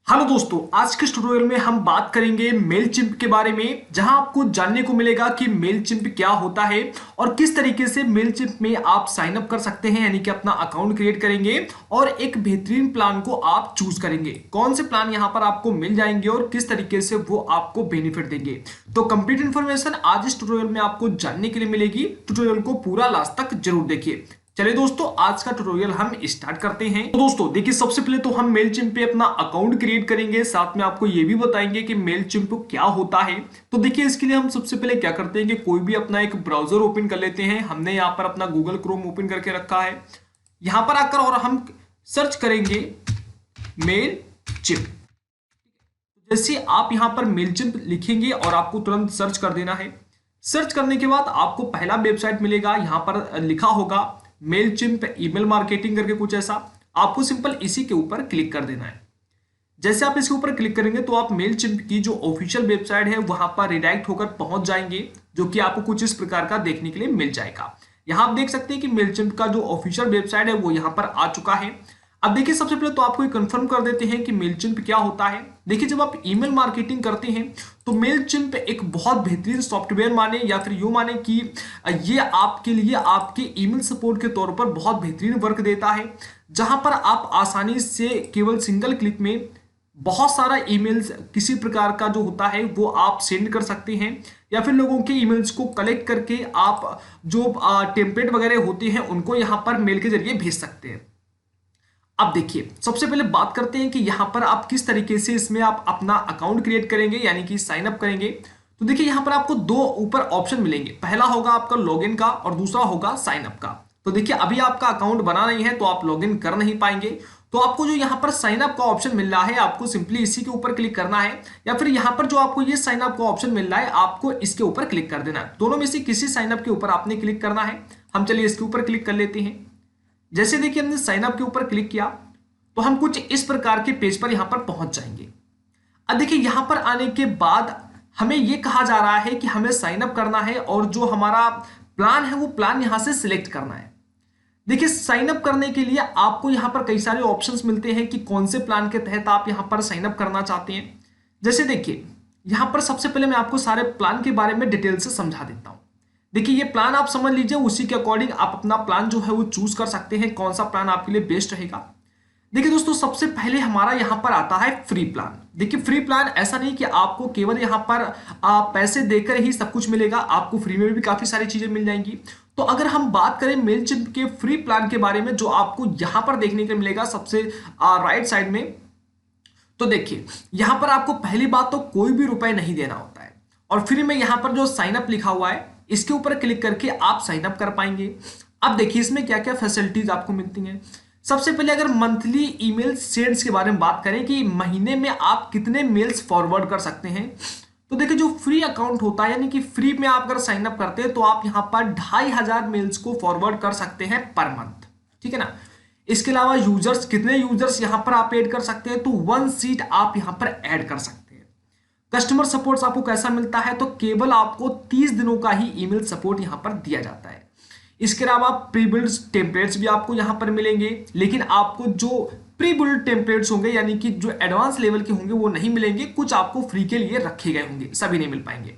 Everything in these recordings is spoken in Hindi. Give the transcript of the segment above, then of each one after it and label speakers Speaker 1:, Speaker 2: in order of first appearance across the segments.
Speaker 1: हेलो दोस्तों, आज के ट्यूटोरियल में हम बात करेंगे मेलचिम्प के बारे में, जहां आपको जानने को मिलेगा कि मेलचिम्प क्या होता है और किस तरीके से मेलचिम्प में आप साइन अप कर सकते हैं, यानी कि अपना अकाउंट क्रिएट करेंगे और एक बेहतरीन प्लान को आप चूज करेंगे। कौन से प्लान यहां पर आपको मिल जाएंगे और किस तरीके से वो आपको बेनिफिट देंगे। तो कंप्लीट इन्फॉर्मेशन आज इस ट्यूटोरियल में आपको जानने के लिए मिलेगी। ट्यूटोरियल को पूरा लास्ट तक जरूर देखिए। चलिए दोस्तों, आज का ट्यूटोरियल हम स्टार्ट करते हैं। तो दोस्तों देखिए, सबसे पहले तो हम मेलचिम्प पे अपना अकाउंट क्रिएट करेंगे, साथ में आपको ये भी बताएंगे कि मेलचिम्प क्या होता है। तो देखिए, इसके लिए हम सबसे पहले क्या करते हैं कि कोई भी अपना एक ब्राउजर ओपन कर लेते हैं। हमने यहाँ पर अपना गूगल क्रोम ओपन करके रखा है। यहाँ पर आकर और हम सर्च करेंगे मेलचिम्प। जैसे आप यहाँ पर मेलचिम्प लिखेंगे और आपको तुरंत सर्च कर देना है। सर्च करने के बाद आपको पहला वेबसाइट मिलेगा, यहाँ पर लिखा होगा मेलचिम्प ईमेल मार्केटिंग करके कुछ ऐसा। आपको सिंपल इसी के ऊपर क्लिक कर देना है। जैसे आप इसके ऊपर क्लिक करेंगे तो आप मेलचिम्प की जो ऑफिशियल वेबसाइट है वहां पर रिडायरेक्ट होकर पहुंच जाएंगे, जो कि आपको कुछ इस प्रकार का देखने के लिए मिल जाएगा। यहां आप देख सकते हैं कि मेलचिम्प का जो ऑफिशियल वेबसाइट है वो यहां पर आ चुका है। अब देखिए, सबसे पहले तो आपको ये कंफर्म कर देते हैं कि मेलचिम्प क्या होता है। देखिए, जब आप ईमेल मार्केटिंग करते हैं तो मेलचिम्प एक बहुत बेहतरीन सॉफ्टवेयर माने या फिर यूं माने कि ये आपके लिए आपके ईमेल सपोर्ट के तौर पर बहुत बेहतरीन वर्क देता है, जहां पर आप आसानी से केवल सिंगल क्लिक में बहुत सारा ईमेल्स किसी प्रकार का जो होता है वो आप सेंड कर सकते हैं, या फिर लोगों के ईमेल्स को कलेक्ट करके आप जो टेम्पलेट वगैरह होते हैं उनको यहाँ पर मेल के जरिए भेज सकते हैं। अब देखिए, सबसे पहले बात करते हैं कि यहां पर आप किस तरीके से इसमें आप अपना अकाउंट क्रिएट करेंगे, यानी कि साइन अप करेंगे। तो देखिए, यहां पर आपको दो ऊपर ऑप्शन मिलेंगे। पहला होगा आपका लॉगिन का और दूसरा होगा साइन अप का। तो देखिए, अभी आपका अकाउंट बना नहीं है तो आप लॉगिन कर नहीं पाएंगे। तो आपको जो यहाँ पर साइन अप का ऑप्शन मिल रहा है, आपको सिंपली इसी के ऊपर क्लिक करना है, या फिर यहाँ पर जो आपको ये साइन अप का ऑप्शन मिल रहा है आपको इसके ऊपर क्लिक कर देना है। दोनों में से किसी साइन अप के ऊपर आपने क्लिक करना है। हम चलिए इसके ऊपर क्लिक कर लेते हैं। जैसे देखिए, हमने साइन अप के ऊपर क्लिक किया तो हम कुछ इस प्रकार के पेज पर यहां पर पहुंच जाएंगे। अब देखिए, यहां पर आने के बाद हमें यह कहा जा रहा है कि हमें साइन अप करना है और जो हमारा प्लान है वो प्लान यहां से सिलेक्ट करना है। देखिए, साइन अप करने के लिए आपको यहां पर कई सारे ऑप्शंस मिलते हैं कि कौन से प्लान के तहत आप यहां पर साइन अप करना चाहते हैं। जैसे देखिए, यहां पर सबसे पहले मैं आपको सारे प्लान के बारे में डिटेल से समझा देता हूं। देखिए, ये प्लान आप समझ लीजिए, उसी के अकॉर्डिंग आप अपना प्लान जो है वो चूज कर सकते हैं, कौन सा प्लान आपके लिए बेस्ट रहेगा। देखिए दोस्तों, सबसे पहले हमारा यहां पर आता है फ्री प्लान। देखिए, फ्री प्लान ऐसा नहीं कि आपको केवल यहां पर पैसे देकर ही सब कुछ मिलेगा, आपको फ्री में भी काफी सारी चीजें मिल जाएंगी। तो अगर हम बात करें मेलचिम्प के फ्री प्लान के बारे में, जो आपको यहां पर देखने को मिलेगा सबसे राइट साइड में, तो देखिए, यहां पर आपको पहली बात तो कोई भी रुपए नहीं देना होता है, और फ्री में यहां पर जो साइन अप लिखा हुआ है इसके ऊपर क्लिक करके आप साइन अप कर पाएंगे। अब देखिए, इसमें क्या क्या फैसिलिटीज आपको मिलती हैं। सबसे पहले अगर मंथली ईमेल सेंड्स के बारे में बात करें कि महीने में आप कितने मेल्स फॉरवर्ड कर सकते हैं, तो देखिए, जो फ्री अकाउंट होता है, यानी कि फ्री में आप अगर साइन अप करते हैं तो आप यहां पर 2500 मेल्स को फॉरवर्ड कर सकते हैं पर मंथ, ठीक है ना। इसके अलावा यूजर्स, कितने यूजर्स यहां पर आप ऐड कर सकते हैं, तो 1 सीट आप यहां पर ऐड कर सकते हैं। कस्टमर सपोर्ट आपको कैसा मिलता है, तो केवल आपको 30 दिनों का ही ईमेल सपोर्ट यहां पर दिया जाता है। इसके अलावा प्री बिल्ड टेम्पलेट्स भी आपको यहां पर मिलेंगे, लेकिन आपको जो प्री बिल्ड टेम्पलेट्स होंगे, यानी कि जो एडवांस लेवल के होंगे, वो नहीं मिलेंगे। कुछ आपको फ्री के लिए रखे गए होंगे, सभी नहीं मिल पाएंगे।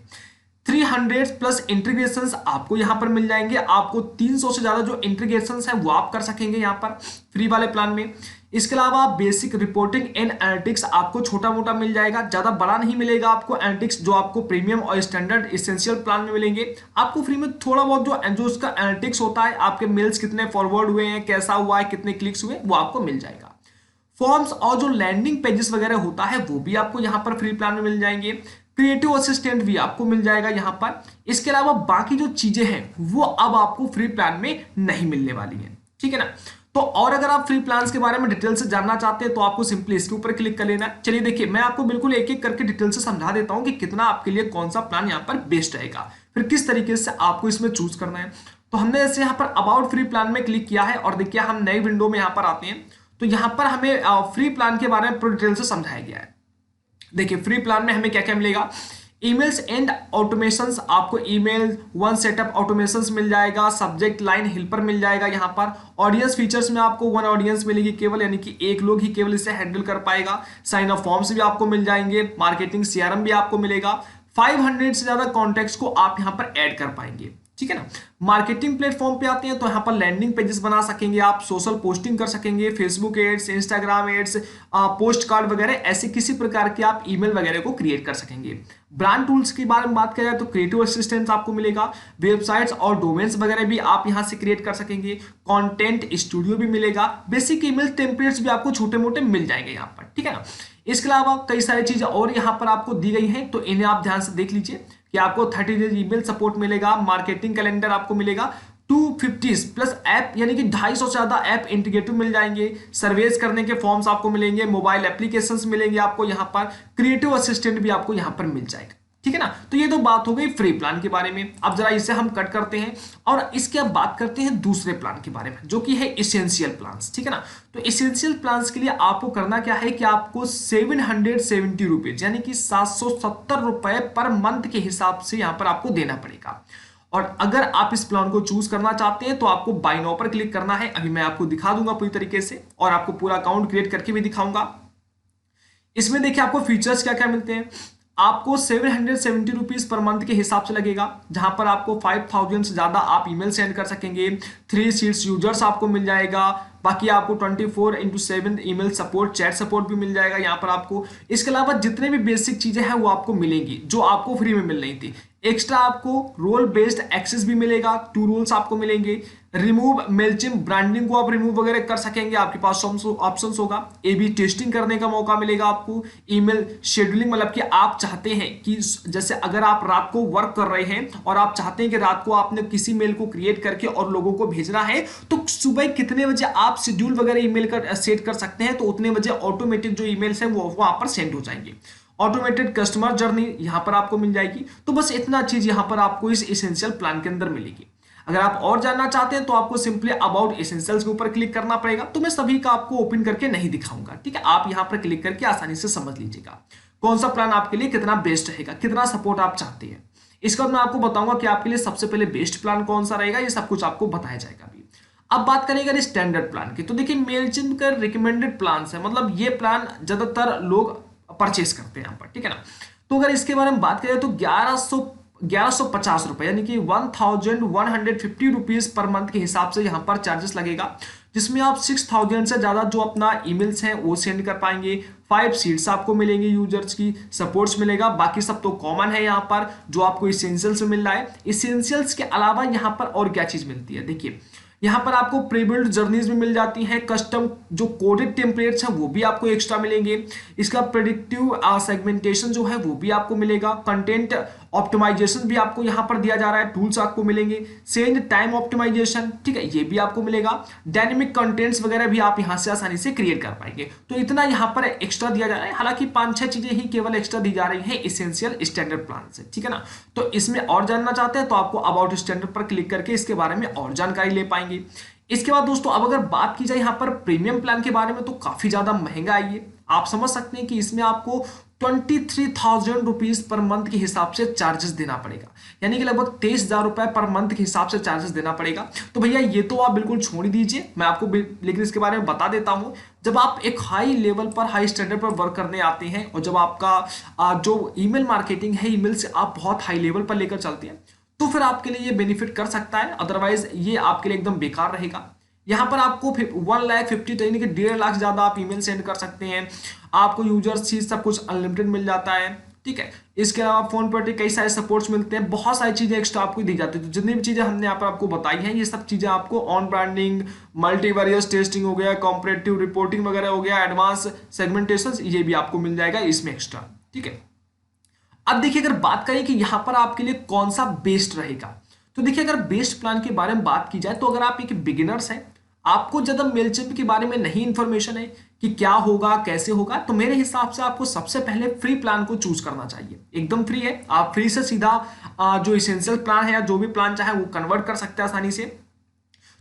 Speaker 1: 300 प्लस इंटीग्रेशंस आपको यहां पर मिल जाएंगे। आपको 300 से ज्यादा जो इंटीग्रेशंस हैं वो आप कर सकेंगे यहां पर फ्री वाले प्लान में। इसके अलावा बेसिक रिपोर्टिंग एंड एनालिटिक्स आपको छोटा मोटा मिल जाएगा, ज्यादा बड़ा नहीं मिलेगा आपको एनालिटिक्स, जो आपको प्रीमियम और स्टैंडर्ड एसेंशियल प्लान में मिलेंगे। आपको फ्री में थोड़ा बहुत जो उसका एनालिटिक्स होता है, आपके मेल्स कितने फॉरवर्ड हुए हैं, कैसा हुआ है, कितने क्लिक्स हुए, वो आपको मिल जाएगा। फॉर्म्स और जो लैंडिंग पेजेस वगैरह होता है वो भी आपको यहाँ पर फ्री प्लान में मिल जाएंगे। क्रिएटिव असिस्टेंट भी आपको मिल जाएगा यहाँ पर। इसके अलावा बाकी जो चीजें हैं वो अब आपको फ्री प्लान में नहीं मिलने वाली हैं, ठीक है ना। तो और अगर आप फ्री प्लान्स के बारे में डिटेल से जानना चाहते हैं तो आपको सिंपली इसके ऊपर क्लिक कर लेना है। चलिए देखिए, मैं आपको बिल्कुल एक एक करके डिटेल से समझा देता हूं कि कितना आपके लिए कौन सा प्लान यहाँ पर बेस्ट रहेगा, फिर किस तरीके से आपको इसमें चूज करना है। तो हमने जैसे यहाँ पर अबाउट फ्री प्लान में क्लिक किया है और देखिए, हम नई विंडो में यहाँ पर आते हैं तो यहाँ पर हमें फ्री प्लान के बारे में पूरी डिटेल से समझाया गया है। देखिए, फ्री प्लान में हमें क्या क्या मिलेगा। ईमेल्स एंड ऑटोमेशंस, आपको ईमेल वन सेटअप ऑटोमेशंस मिल जाएगा, सब्जेक्ट लाइन हेल्पर मिल जाएगा। यहाँ पर ऑडियंस फीचर्स में आपको वन ऑडियंस मिलेगी केवल, यानी कि एक लोग ही केवल इसे हैंडल कर पाएगा। साइन अप फॉर्म्स भी आपको मिल जाएंगे, मार्केटिंग सीआरएम भी आपको मिलेगा। 500 से ज्यादा कॉन्टैक्ट्स को आप यहाँ पर ऐड कर पाएंगे, ठीक है ना। मार्केटिंग प्लेटफॉर्म पे आते हैं तो यहाँ पर लैंडिंग पेजेस बना सकेंगे आप, सोशल पोस्टिंग कर सकेंगे, Facebook ads, Instagram ads, post card वगैरह, ऐसे किसी प्रकार के आप ईमेल वगैरह को क्रिएट कर सकेंगे। ब्रांड टूल्स के बारे में बात करें तो क्रिएटिव असिस्टेंट आपको मिलेगा, वेबसाइट्स और डोमेन्स वगैरह भी आप यहाँ से क्रिएट कर सकेंगे, कंटेंट स्टूडियो भी मिलेगा, बेसिक ईमेल टेम्पलेट्स भी आपको छोटे मोटे मिल जाएंगे यहाँ पर, ठीक है ना। इसके अलावा कई सारी चीजें और यहाँ पर आपको दी गई हैं, तो इन्हें आप ध्यान से देख लीजिए कि आपको 30 डेज ईमेल सपोर्ट मिलेगा, मार्केटिंग कैलेंडर आपको मिलेगा, 250 प्लस ऐप यानी कि 250 से ज्यादा ऐप इंटीग्रेटिव मिल जाएंगे, सर्वेस करने के फॉर्म्स आपको मिलेंगे, मोबाइल एप्लीकेशंस मिलेंगे आपको यहाँ पर, क्रिएटिव असिस्टेंट भी आपको यहाँ पर मिल जाएगा, ठीक है ना। तो ये तो बात हो गई फ्री प्लान के बारे में। अब जरा इसे हम कट करते हैं और इसके अब बात करते हैं दूसरे प्लान के बारे में, जो कि है इसेंशियल प्लान्स, ठीक है ना। तो इसेंशियल प्लान्स के लिए आपको करना क्या है कि आपको 770 रुपीज यानी कि 770 रुपए पर मंथ के हिसाब से यहाँ पर आपको देना पड़ेगा। और अगर आप इस प्लान को चूज करना चाहते हैं तो आपको बाय नाउ पर क्लिक करना है। अभी मैं आपको दिखा दूंगा पूरी तरीके से और आपको पूरा अकाउंट क्रिएट करके भी दिखाऊंगा। इसमें देखिए आपको फीचर्स क्या क्या मिलते हैं। आपको 770 रुपीज पर मंथ के हिसाब से लगेगा, जहां पर आपको 5000 से ज्यादा आप ईमेल सेंड कर सकेंगे, 3 सीट्स यूजर्स आपको मिल जाएगा, बाकी आपको 24/7 ईमेल सपोर्ट, चैट सपोर्ट भी मिल जाएगा यहाँ पर आपको। इसके अलावा जितने भी बेसिक चीजें हैं वो आपको मिलेंगी जो आपको फ्री में मिल रही थी। एक्स्ट्रा आपको रोल बेस्ड एक्सेस भी मिलेगा, 2 रोल्स आपको मिलेंगे। रिमूव मेलचिम्प ब्रांडिंग को आप रिमूव वगैरह कर सकेंगे, आपके पास ऑप्शन होगा। एबी टेस्टिंग करने का मौका मिलेगा आपको। ईमेल शेड्यूलिंग, मतलब कि आप चाहते हैं कि जैसे अगर आप रात को वर्क कर रहे हैं और आप चाहते हैं कि रात को आपने किसी मेल को क्रिएट करके और लोगों को भेजना है, तो सुबह कितने बजे आप शेड्यूल वगैरह ईमेल का सेट कर सकते हैं, तो उतने बजे ऑटोमेटिक जो ईमेल्स हैं वो वहां पर सेंड हो जाएंगे। ऑटोमेटेड कस्टमर जर्नी यहां पर आपको मिल जाएगी। तो बस इतना चीज यहां पर आपको इस एसेंशियल प्लान के अंदर मिलेगी। अगर आप और जानना चाहते हैं तो आपको सिंपली अबाउट एसेंशियल्स के ऊपर क्लिक करना पड़ेगा। तो मैं सभी का आपको ओपन करके नहीं दिखाऊंगा, ठीक है। आप यहां पर क्लिक करके आसानी से समझ लीजिएगा कौन सा प्लान आपके लिए कितना बेस्ट रहेगा, कितना सपोर्ट आप चाहते हैं। इसके बाद मैं आपको बताऊंगा कि आपके लिए सबसे पहले बेस्ट प्लान कौन सा रहेगा, ये सब कुछ आपको बताया जाएगा अभी। अब बात करेंगे स्टैंडर्ड प्लान की। तो देखिए मेलचिम्प का रिकमेंडेड प्लान है, मतलब ये प्लान ज्यादातर लोग परचेस करते हैं यहाँ पर, ठीक है ना। तो अगर इसके बारे में बात करें तो 1150 रुपए यानी कि 1150 रुपीज पर मंथ के हिसाब से यहाँ पर चार्जेस लगेगा, जिसमें आप 6000 से ज्यादा जो अपना ईमेल्स हैं वो सेंड कर पाएंगे। 5 सीट्स आपको मिलेंगे, यूजर्स की सपोर्ट्स मिलेगा, बाकी सब तो कॉमन है यहाँ पर जो आपको इसेंशियल्स में मिल रहा है। इसेंशियल्स के अलावा यहाँ पर और क्या चीज मिलती है, देखिए यहाँ पर आपको प्रीबिल्ड जर्नीज भी मिल जाती हैं, कस्टम जो कोडेड टेम्पलेट्स हैं वो भी आपको एक्स्ट्रा मिलेंगे। इसका प्रेडिक्टिव सेगमेंटेशन जो है वो भी आपको मिलेगा। कंटेंट ऑप्टिमाइजेशन भी आपको यहाँ पर दिया जा रहा है, टूल्स आपको मिलेंगे। सेंड टाइम ऑप्टिमाइजेशन, ठीक है, ये भी आपको मिलेगा। डायनेमिक कंटेंट्स वगैरह भी आप यहाँ से आसानी से क्रिएट कर पाएंगे। तो इतना यहाँ पर एक्स्ट्रा दिया जा रहा है, हालांकि 5-6 चीजें ही केवल एक्स्ट्रा दी जा रही है इसेंशियल स्टैंडर्ड प्लान से, ठीक है ना। तो इसमें और जानना चाहते हैं तो आपको अबाउट स्टैंडर्ड पर क्लिक करके इसके बारे में और जानकारी ले पाएंगे। इसके बाद दोस्तों अब अगर बात की जाए यहाँ पर प्रीमियम प्लान के बारे में, तो काफी ज्यादा महंगा है ये। आप समझ सकते हैं कि इसमें आपको 23,000 रुपीज पर मंथ के हिसाब से चार्जेस देना पड़ेगा, यानी कि लगभग 23,000 रुपए पर मंथ के हिसाब से चार्जेस देना पड़ेगा। तो भैया ये तो आप बिल्कुल छोड़ ही दीजिए, मैं आपको लेकिन इसके बारे में बता देता हूं। जब आप एक हाई लेवल पर, हाई स्टैंडर्ड पर वर्क करने आते हैं और जब आपका जो ईमेल मार्केटिंग है, ईमेल से आप बहुत हाई लेवल पर लेकर चलते हैं, तो फिर आपके लिए ये बेनिफिट कर सकता है, अदरवाइज ये आपके लिए एकदम बेकार रहेगा। यहाँ पर आपको 1,50,000 यानी कि 1.5 लाख से ज्यादा आप ईमेल सेंड कर सकते हैं, आपको यूजर्स चीज सब कुछ अनलिमिटेड मिल जाता है, ठीक है। इसके अलावा फोन पर कई सारे सपोर्ट्स मिलते हैं, बहुत सारी चीजें एक्स्ट्रा आपको दी जाती है। तो जितनी भी चीजें हमने यहाँ पर आपको बताई हैं, ये सब चीजें आपको ऑन ब्रांडिंग, मल्टीवेरिएट टेस्टिंग हो गया, कॉम्परेटिव रिपोर्टिंग वगैरह हो गया, एडवांस सेगमेंटेशन, ये भी आपको मिल जाएगा इसमें एक्स्ट्रा, ठीक है। अब देखिए अगर बात करें कि यहाँ पर आपके लिए कौन सा बेस्ट रहेगा, तो देखिए अगर बेस्ट प्लान के बारे में बात की जाए तो अगर आप एक बिगिनर्स हैं, आपको ज्यादा मेलचिम्प के बारे में नहीं इंफॉर्मेशन है कि क्या होगा कैसे होगा, तो मेरे हिसाब से आपको सबसे पहले फ्री प्लान को चूज करना चाहिए। एकदम फ्री है, आप फ्री से सीधा जो इसेंशियल प्लान है या जो भी प्लान चाहे वो कन्वर्ट कर सकते हैं आसानी से।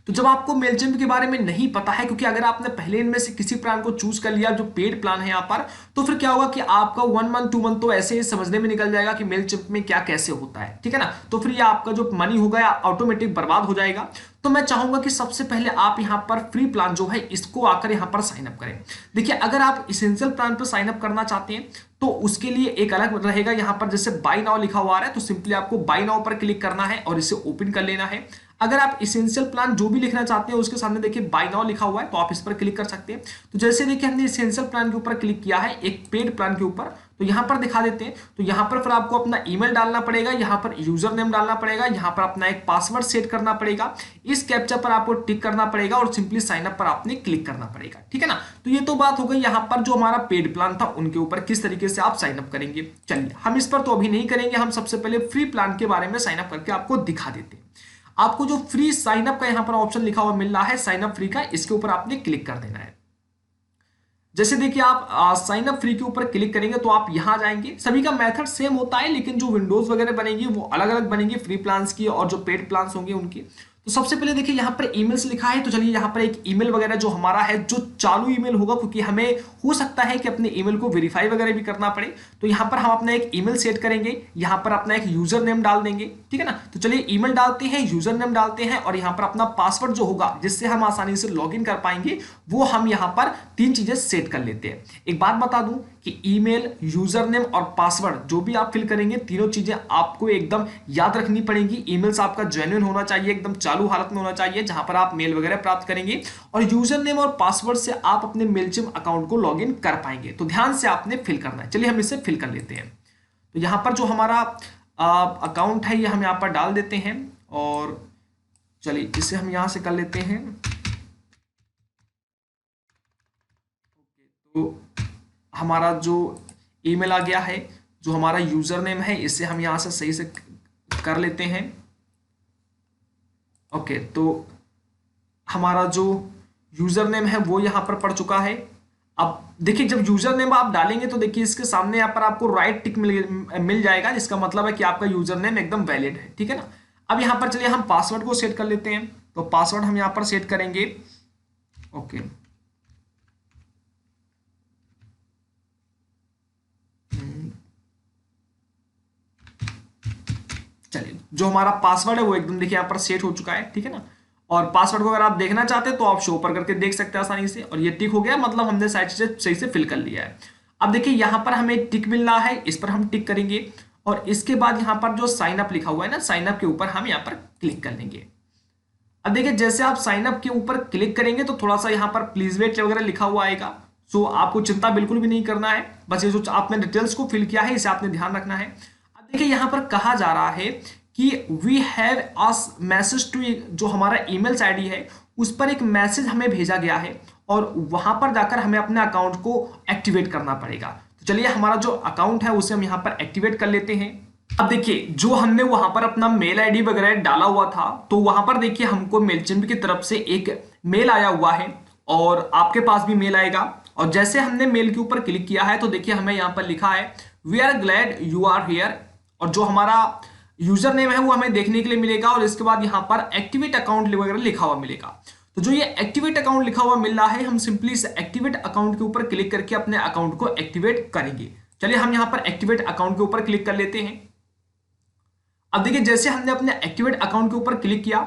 Speaker 1: तो जब आपको मेलचिम्प के बारे में नहीं पता है, क्योंकि अगर आपने पहले इनमें से किसी प्लान को चूज कर लिया जो पेड प्लान है यहाँ पर, तो फिर क्या होगा कि आपका 1 मंथ 2 मंथ तो ऐसे ही समझने में निकल जाएगा कि मेलचिम्प में क्या कैसे होता है, ठीक है ना। तो फिर ये आपका जो मनी होगा ऑटोमेटिक बर्बाद हो जाएगा। तो मैं चाहूंगा कि सबसे पहले आप यहाँ पर फ्री प्लान जो है इसको आकर यहाँ पर साइन अप करें। देखिए, अगर आप इसेंशियल प्लान पर साइन अप करना चाहते हैं तो उसके लिए एक अलग रहेगा, यहाँ पर जैसे बाय नाउ लिखा हुआ है तो सिंपली आपको बाय नाउ पर क्लिक करना है और इसे ओपन कर लेना है। अगर आप इसेंशियल प्लान जो भी लिखना चाहते हैं उसके सामने देखिए बाय नाउ लिखा हुआ है, तो आप इस पर क्लिक कर सकते हैं। तो जैसे देखिए हमने इसेंशियल प्लान के ऊपर क्लिक किया है एक पेड प्लान के ऊपर, तो यहाँ पर दिखा देते हैं। तो यहाँ पर फिर आपको अपना ईमेल डालना पड़ेगा, यहाँ पर यूजर नेम डालना पड़ेगा, यहाँ पर अपना एक पासवर्ड सेट करना पड़ेगा, इस कैप्चा पर आपको टिक करना पड़ेगा और सिंपली साइन अप पर आपने क्लिक करना पड़ेगा, ठीक है ना। तो ये तो बात हो गई यहाँ पर जो हमारा पेड प्लान था उनके ऊपर किस तरीके से आप साइन अप करेंगे। चलिए हम इस पर तो अभी नहीं करेंगे, हम सबसे पहले फ्री प्लान के बारे में साइन अप करके आपको दिखा देते हैं। आपको जो फ्री साइन अप का यहाँ पर ऑप्शन लिखा हुआ मिल रहा है साइन अप फ्री का, इसके ऊपर आपने क्लिक कर देना है। जैसे देखिए आप साइन अप फ्री के ऊपर क्लिक करेंगे तो आप यहां जाएंगे। सभी का मेथड सेम होता है, लेकिन जो विंडोज वगैरह बनेंगी वो अलग अलग बनेंगी फ्री प्लान्स की और जो पेड प्लान्स होंगे उनकी। तो सबसे पहले देखिए यहाँ पर ईमेल्स लिखा है, तो चलिए यहाँ पर एक ईमेल वगैरह जो हमारा है जो चालू ईमेल होगा, क्योंकि हमें हो सकता है कि अपने ईमेल को वेरीफाई वगैरह भी करना पड़े। तो यहाँ पर हम अपना एक ईमेल सेट करेंगे, यहाँ पर अपना एक यूजर नेम डाल देंगे, ठीक है ना। तो चलिए ईमेल डालते हैं, यूजर नेम डालते हैं और यहाँ पर अपना पासवर्ड जो होगा जिससे हम आसानी से लॉग इन कर पाएंगे वो हम यहाँ पर 3 चीजें सेट कर लेते हैं। एक बात बता दूं कि ईमेल, यूजर नेम और पासवर्ड जो भी आप फिल करेंगे तीनों चीजें आपको एकदम याद रखनी पड़ेंगी। ईमेल्स आपका जेन्युइन होना चाहिए, एकदम चालू हालत में होना चाहिए जहां पर आप मेल वगैरह प्राप्त करेंगे, और यूजर नेम और पासवर्ड से आप अपने मेलचिम्प अकाउंट को लॉग इन कर पाएंगे। तो ध्यान से आपने फिल करना है। चलिए हम इसे फिल कर लेते हैं। तो यहाँ पर जो हमारा अकाउंट है ये हम यहाँ पर डाल देते हैं और चलिए इसे हम यहाँ से कर लेते हैं। तो हमारा जो ईमेल आ गया है, जो हमारा यूजर नेम है इसे हम यहां से सही से कर लेते हैं। ओके, तो हमारा जो यूजर नेम है वो यहां पर पड़ चुका है। अब देखिए जब यूजर नेम आप डालेंगे तो देखिए इसके सामने यहाँ पर आपको राइट टिक मिल जाएगा, जिसका मतलब है कि आपका यूजर नेम एकदम वैलिड है, ठीक है ना। अब यहाँ पर चलिए हम पासवर्ड को सेट कर लेते हैं। तो पासवर्ड हम यहाँ पर सेट करेंगे। ओके, चलिए जो हमारा पासवर्ड है वो एकदम देखिए यहाँ पर सेट हो चुका है, ठीक है ना। और पासवर्ड को अगर आप देखना चाहते हैं तो आप शो पर करके देख सकते हैं आसानी से, और ये टिक हो गया, मतलब हमने सारी चीजें सही से फिल कर लिया है। अब देखिए यहाँ पर हमें टिक मिल रहा है, इस पर हम टिक करेंगे और इसके बाद यहाँ पर जो साइन अप लिखा हुआ है ना, साइन अप के ऊपर हम यहाँ पर क्लिक कर लेंगे। अब देखिए जैसे आप साइन अप के ऊपर क्लिक करेंगे तो थोड़ा सा यहाँ पर प्लीज वेट वगैरह लिखा हुआ आएगा। सो आपको चिंता बिल्कुल भी नहीं करना है, बस ये जो आपने डिटेल्स को फिल किया है इसे आपने ध्यान रखना है। अब देखिए यहाँ पर कहा जा रहा है कि we have a message to, जो हमारा ईमेल आईडी है उस पर एक मैसेज हमें भेजा गया है और वहां पर जाकर हमें अपने अकाउंट को एक्टिवेट करना पड़ेगा। तो चलिए हमारा जो अकाउंट है उसे हम यहाँ पर एक्टिवेट कर लेते हैं। अब देखिए जो हमने वहां पर अपना मेल आईडी वगैरह डाला हुआ था, तो वहां पर देखिए हमको मेलचिम्प की तरफ से एक मेल आया हुआ है और आपके पास भी मेल आएगा। और जैसे हमने मेल के ऊपर क्लिक किया है तो देखिए हमें यहाँ पर लिखा है we are glad you are here, और जो हमारा यूजर नेम है वो हमें देखने के लिए मिलेगा और इसके बाद यहाँ पर एक्टिवेट अकाउंट वगैरह लिखा हुआ मिलेगा। तो जो ये एक्टिवेट अकाउंट लिखा हुआ मिल रहा है, हम सिंपली इस एक्टिवेट अकाउंट के ऊपर क्लिक करके अपने अकाउंट को एक्टिवेट करेंगे। चलिए हम यहाँ पर एक्टिवेट अकाउंट के ऊपर क्लिक कर लेते हैं। अब देखिए जैसे हमने अपने एक्टिवेट अकाउंट के ऊपर क्लिक किया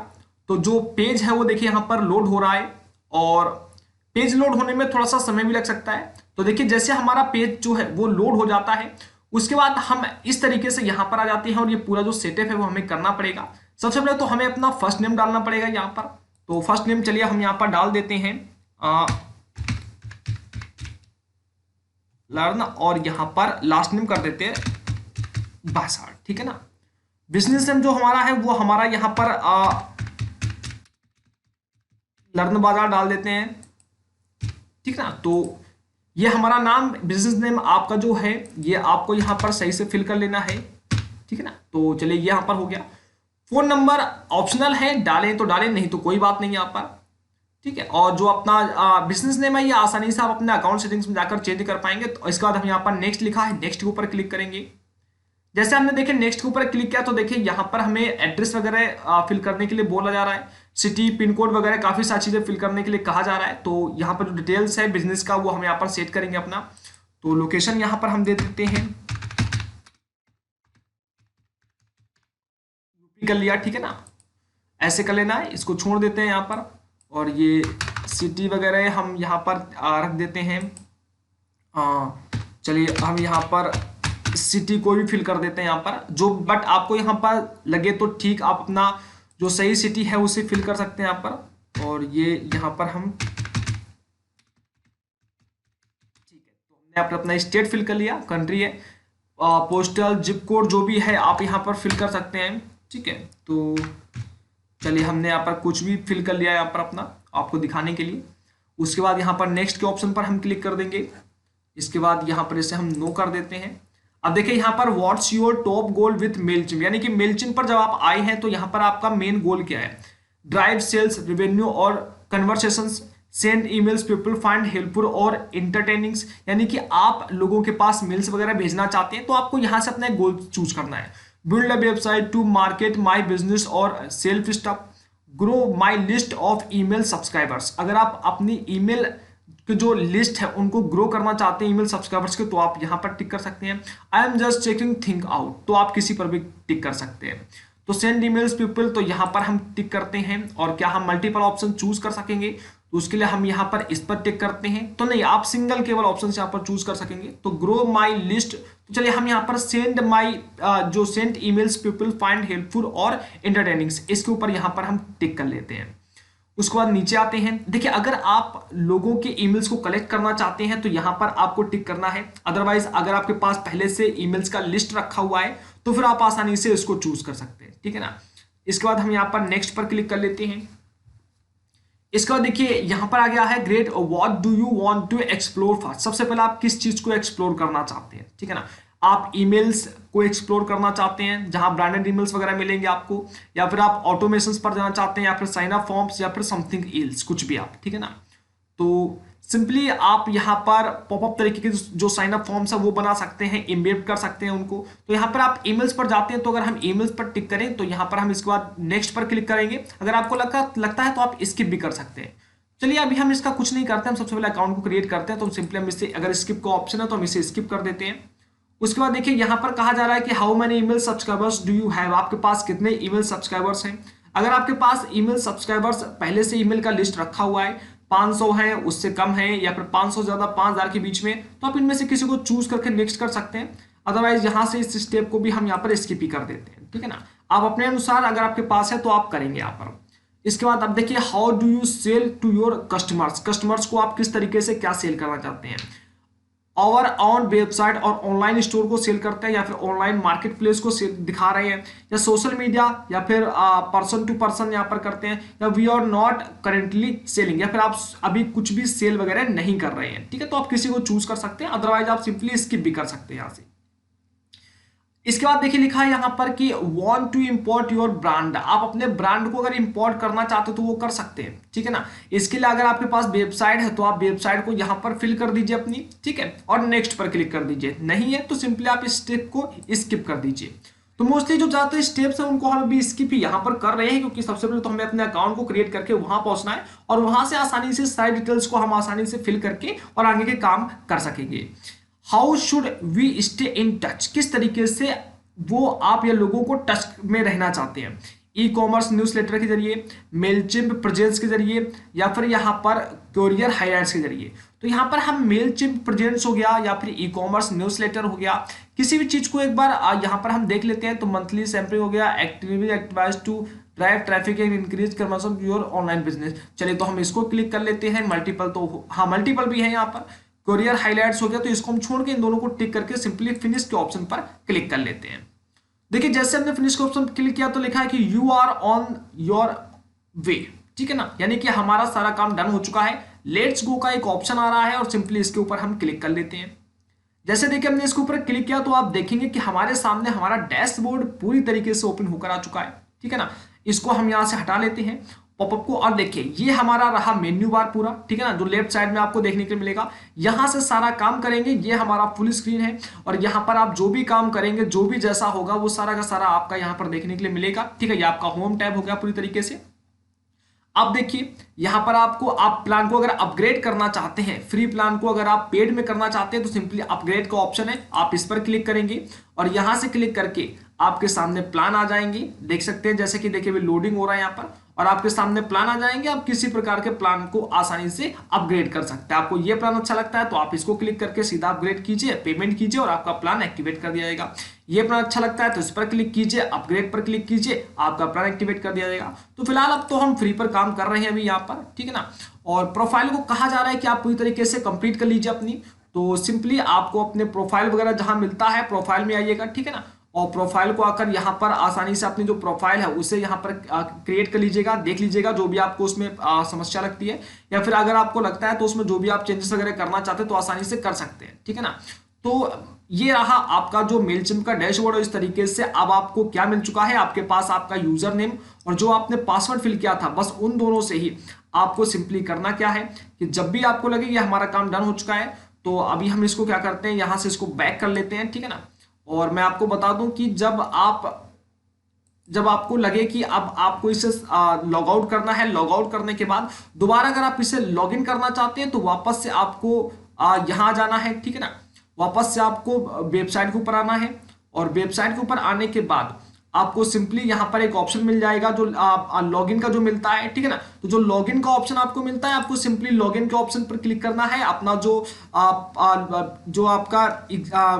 Speaker 1: तो जो पेज है वो देखिए यहाँ पर लोड हो रहा है, और पेज लोड होने में थोड़ा सा समय भी लग सकता है। तो देखिए जैसे हमारा पेज जो है वो लोड हो जाता है उसके बाद हम इस तरीके से यहाँ पर आ जाते हैं और ये पूरा जो सेटअप है वो हमें करना पड़ेगा। सबसे पहले तो हमें अपना फर्स्ट नेम डालना पड़ेगा यहाँ पर। तो फर्स्ट नेम चलिए हम यहाँ पर डाल देते हैं लर्न, और यहाँ पर लास्ट नेम कर देते हैं बासार, ठीक है ना। बिजनेस नेम जो हमारा है वो हमारा यहाँ पर लर्न बाजार डाल देते हैं, ठीक है ना। तो ये हमारा नाम बिजनेस नेम आपका जो है ये आपको यहाँ पर सही से फिल कर लेना है, ठीक है ना। तो चलिए ये यहाँ पर हो गया। फोन नंबर ऑप्शनल है, डालें तो डालें, नहीं तो कोई बात नहीं यहाँ पर, ठीक है। और जो अपना बिजनेस नेम है ये आसानी से आप अपने अकाउंट सेटिंग्स में जाकर चेंज कर पाएंगे। तो इसके बाद हम यहाँ पर नेक्स्ट लिखा है, नेक्स्ट के ऊपर क्लिक करेंगे। जैसे हमने देखिए नेक्स्ट के ऊपर क्लिक किया तो देखिए यहाँ पर हमें एड्रेस वगैरह फिल करने के लिए बोला जा रहा है। सिटी, पिन कोड वगैरह काफ़ी सारी चीज़ें फिल करने के लिए कहा जा रहा है। तो यहाँ पर जो डिटेल्स है बिजनेस का वो हम यहाँ पर सेट करेंगे अपना। तो लोकेशन यहाँ पर हम दे देते हैं यूपी कर लिया, ठीक है ना, ऐसे कर लेना है। इसको छोड़ देते हैं यहाँ पर, और ये सिटी वगैरह हम यहाँ पर रख देते हैं। चलिए हम यहाँ पर सिटी को भी फिल कर देते हैं यहाँ पर जो, बट आपको यहाँ पर लगे तो ठीक, आप अपना जो सही सिटी है उसे फिल कर सकते हैं यहाँ पर। और ये यहाँ पर हम, ठीक है, तो हमने अपना स्टेट फिल कर लिया, कंट्री है, पोस्टल, जिप कोड जो भी है आप यहाँ पर फिल कर सकते हैं, ठीक है। तो चलिए हमने यहाँ पर कुछ भी फिल कर लिया यहाँ पर अपना, आपको दिखाने के लिए। उसके बाद यहाँ पर नेक्स्ट के ऑप्शन पर हम क्लिक कर देंगे। इसके बाद यहाँ पर इसे हम नो कर देते हैं। अब देखिए यहाँ पर what's your top goal with Mailchimp, यानी कि मेलचिम्प पर जब आप आए हैं तो यहाँ पर आपका मेन गोल क्या है, ड्राइव सेल्स, रेवेन्यू और conversations, send emails, people find helpful और इंटरटेनिंग्स, यानी कि आप लोगों के पास मेल्स वगैरह भेजना चाहते हैं तो आपको यहाँ से अपना एक गोल चूज करना है। Build a website to market my business और self stuff, grow my list of email subscribers, अगर आप अपनी ईमेल की जो लिस्ट है उनको ग्रो करना चाहते हैं ईमेल सब्सक्राइबर्स के, तो आप यहाँ पर टिक कर सकते हैं। I am just checking think out, तो आप किसी पर भी टिक कर सकते हैं। तो सेंड ईमेल्स पीपल, तो यहाँ पर हम टिक करते हैं। और क्या हम मल्टीपल ऑप्शन चूज कर सकेंगे, तो उसके लिए हम यहाँ पर इस पर टिक करते हैं। तो नहीं, आप सिंगल केवल ऑप्शन यहाँ पर चूज कर सकेंगे। तो ग्रो माई लिस्ट, तो चलिए हम यहाँ पर सेंड माई जो send emails people find helpful और इंटरटेनिंग्स, इसके ऊपर यहाँ पर हम टिक कर लेते हैं। उसके बाद नीचे आते हैं। देखिए अगर आप लोगों के ईमेल्स को कलेक्ट करना चाहते हैं तो यहाँ पर आपको टिक करना है, अदरवाइज अगर आपके पास पहले से ईमेल्स का लिस्ट रखा हुआ है तो फिर आप आसानी से इसको चूज कर सकते हैं, ठीक है ना। इसके बाद हम यहाँ पर नेक्स्ट पर क्लिक कर लेते हैं। इसके बाद देखिए यहाँ पर आ गया है great, what do you want to explore first, सबसे पहले आप किस चीज को एक्सप्लोर करना चाहते हैं, ठीक है ना। आप ईमेल्स को एक्सप्लोर करना चाहते हैं जहां ब्रांडेड ईमेल्स वगैरह मिलेंगे आपको, या फिर आप ऑटोमेशंस पर जाना चाहते हैं, या फिर साइन अप फॉर्म्स, या फिर समथिंग एल्स, कुछ भी आप, ठीक है ना। तो सिंपली आप यहाँ पर पॉपअप तरीके के जो साइन अप फॉर्म्स है वो बना सकते हैं, इम्बेड कर सकते हैं उनको। तो यहाँ पर आप ईमेल्स पर जाते हैं, तो अगर हम ईमेल्स पर टिक करें तो यहाँ पर हम इसके बाद नेक्स्ट पर क्लिक करेंगे। अगर आपको लगता है तो आप स्किप भी कर सकते हैं। चलिए अभी हम इसका कुछ नहीं करते, हम सबसे पहले अकाउंट को क्रिएट करते हैं। तो सिंपली हम इसे, अगर स्किप का ऑप्शन है तो हम इसे स्किप कर देते हैं। उसके बाद देखिए यहाँ पर कहा जा रहा है कि how many email subscribers do you have, आपके पास कितने ईमेल सब्सक्राइबर्स हैं। अगर आपके पास ईमेल सब्सक्राइबर्स पहले से ईमेल का लिस्ट रखा हुआ है, 500 है, उससे कम है, या फिर 500 ज्यादा 5000 के बीच में, तो आप इनमें से किसी को चूज करके नेक्स्ट कर सकते हैं। अदरवाइज यहाँ से इस स्टेप को भी हम यहाँ पर स्किप ही कर देते हैं, ठीक है ना। आप अपने अनुसार अगर आपके पास है तो आप करेंगे यहाँ पर। इसके बाद अब देखिए how do you sell to your customers, customers को आप किस तरीके से क्या सेल करना चाहते हैं। और ऑन वेबसाइट और ऑनलाइन स्टोर को सेल करते हैं, या फिर ऑनलाइन मार्केट प्लेस को दिखा रहे हैं, या सोशल मीडिया, या फिर पर्सन टू पर्सन यहाँ पर करते हैं, या we are not currently selling, या फिर आप अभी कुछ भी सेल वगैरह नहीं कर रहे हैं, ठीक है। तो आप किसी को चूज कर सकते हैं, अदरवाइज आप सिंपली स्किप भी कर सकते हैं यहाँ से। इसके बाद देखिए लिखा है यहाँ पर कि want to import your brand, आप अपने ब्रांड को अगर इंपोर्ट करना चाहते हो तो वो कर सकते हैं, ठीक है ना। इसके लिए अगर आपके पास वेबसाइट है तो आप वेबसाइट को यहाँ पर फिल कर दीजिए अपनी, ठीक है, और नेक्स्ट पर क्लिक कर दीजिए। नहीं है तो सिंपली आप इस स्टेप को स्किप कर दीजिए। तो मोस्टली जो ज्यादातर स्टेप्स है उनको हम अभी स्किप ही यहाँ पर कर रहे हैं, क्योंकि सबसे पहले तो हमें अपने अकाउंट को क्रिएट करके वहां पहुंचना है, और वहां से आसानी से सारी डिटेल्स को हम आसानी से फिल करके और आगे के काम कर सकेंगे। How should we stay in touch, किस तरीके से वो आप या लोगों को टच में रहना चाहते हैं। ई कॉमर्स न्यूज़लेटर के जरिए, मेलचिम्प प्रेजेंस के जरिए, या फिर यहाँ पर कोरियर हाइलाइट्स के जरिए। तो यहाँ पर हम मेलचिम्प प्रेजेंस हो गया या फिर ई कॉमर्स न्यूज़लेटर हो गया, किसी भी चीज को एक बार यहाँ पर हम देख लेते हैं। तो मंथली सैम्पलिंग हो गया, activity advice to drive traffic and increase conversion your online business. चलिए तो हम इसको क्लिक कर लेते हैं। मल्टीपल, तो हाँ मल्टीपल भी है यहाँ पर। कोरियर हाइलाइट्स हो गया, तो इसको हम छोड़ के इन दोनों को टिक करके सिंपली फिनिश के ऑप्शन पर क्लिक कर लेते हैं। देखिए जैसे हमने फिनिश के ऑप्शन क्लिक किया तो लिखा है कि you are on your way, ठीक है ना, यानी कि हमारा सारा काम डन हो चुका है। लेट्स गो का एक ऑप्शन आ रहा है और सिंपली इसके ऊपर हम क्लिक कर लेते हैं। जैसे देखिए हमने इसके ऊपर क्लिक किया तो आप देखेंगे कि हमारे सामने हमारा डैशबोर्ड पूरी तरीके से ओपन होकर आ चुका है, ठीक है ना। इसको हम यहां से हटा लेते हैं पॉपअप को, और देखिए ये हमारा रहा मेन्यू बार पूरा, ठीक है ना, जो लेफ्ट साइड में आपको देखने के लिए मिलेगा। यहां से सारा काम करेंगे, ये हमारा फुल स्क्रीन है, और यहां पर आप जो भी काम करेंगे, जो भी जैसा होगा वो सारा का सारा आपका यहां पर देखने के लिए मिलेगा, ठीक है। ये आपका होम टैब हो गया पूरी तरीके से। अब देखिए यहाँ पर आपको, आप प्लान को अगर अपग्रेड करना चाहते हैं, फ्री प्लान को अगर आप पेड में करना चाहते हैं तो सिंपली अपग्रेड का ऑप्शन है, आप इस पर क्लिक करेंगे और यहां से क्लिक करके आपके सामने प्लान आ जाएंगे। देख सकते हैं जैसे कि देखिए लोडिंग हो रहा है यहाँ पर, और आपके सामने प्लान आ जाएंगे। आप किसी प्रकार के प्लान को आसानी से अपग्रेड कर सकते हैं। आपको ये प्लान अच्छा लगता है तो आप इसको क्लिक करके सीधा अपग्रेड कीजिए, पेमेंट कीजिए और आपका प्लान एक्टिवेट कर दिया जाएगा। ये प्लान अच्छा लगता है तो इस पर क्लिक कीजिए, अपग्रेड पर क्लिक कीजिए, आपका प्लान एक्टिवेट कर दिया जाएगा। तो फिलहाल अब तो हम फ्री पर काम कर रहे हैं अभी यहाँ पर, ठीक है ना। और प्रोफाइल को कहा जा रहा है कि आप पूरी तरीके से कंप्लीट कर लीजिए अपनी। तो सिंपली आपको अपने प्रोफाइल वगैरह जहां मिलता है, प्रोफाइल में आइएगा, ठीक है ना। और प्रोफाइल को आकर यहाँ पर आसानी से अपनी जो प्रोफाइल है उसे यहाँ पर क्रिएट कर लीजिएगा, देख लीजिएगा जो भी आपको उसमें समस्या लगती है, या फिर अगर आपको लगता है तो उसमें जो भी आप चेंजेस वगैरह करना चाहते हैं तो आसानी से कर सकते हैं, ठीक है ना। तो ये रहा आपका जो मेलचिम्प का डैशबोर्ड है। इस तरीके से अब आपको क्या मिल चुका है, आपके पास आपका यूजर नेम और जो आपने पासवर्ड फिल किया था, बस उन दोनों से ही आपको सिंपली करना क्या है कि जब भी आपको लगे कि हमारा काम डन हो चुका है, तो अभी हम इसको क्या करते हैं, यहां से इसको बैक कर लेते हैं, ठीक है ना। और मैं आपको बता दूं कि जब आपको लगे कि अब आपको इसे लॉग आउट करना है, लॉग आउट करने के बाद दोबारा अगर आप इसे लॉग इन करना चाहते हैं तो वापस से आपको यहां जाना है, ठीक है ना। वापस से आपको वेबसाइट के ऊपर आना है और वेबसाइट के ऊपर आने के बाद आपको सिंपली यहां पर एक ऑप्शन मिल जाएगा जो लॉगिन का जो मिलता है, ठीक है ना। तो जो लॉगिन का ऑप्शन आपको मिलता है, आपको सिंपली लॉगिन के ऑप्शन पर क्लिक करना है। अपना जो आपका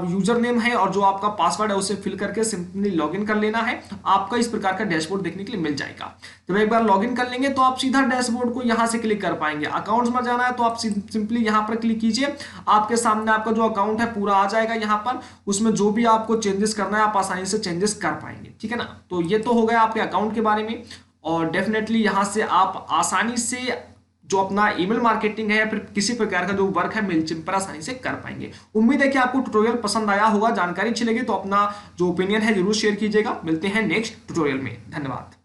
Speaker 1: यूजर नेम है और जो आपका पासवर्ड है उसे फिल करके सिंपली लॉगिन कर लेना है। आपका इस प्रकार का डैशबोर्ड देखने के लिए मिल जाएगा। जब एक बार लॉगिन कर लेंगे तो आप सीधा डैशबोर्ड को यहां से क्लिक कर पाएंगे। अकाउंट्स में जाना है तो आप सिंपली यहां पर क्लिक कीजिए, आपके सामने आपका जो अकाउंट है पूरा आ जाएगा यहाँ पर। उसमें जो भी आपको चेंजेस करना है आप आसानी से चेंजेस कर पाएंगे, ठीक है ना। तो ये तो हो गया आपके अकाउंट के बारे में। और डेफिनेटली यहां से आप आसानी से जो अपना ईमेल मार्केटिंग है या फिर किसी प्रकार का जो वर्क है मेलचिम्प पर आसानी से कर पाएंगे। उम्मीद है कि आपको ट्यूटोरियल पसंद आया होगा, जानकारी अच्छी लगी तो अपना जो ओपिनियन है जरूर शेयर कीजिएगा। मिलते हैं नेक्स्ट ट्यूटोरियल में, धन्यवाद।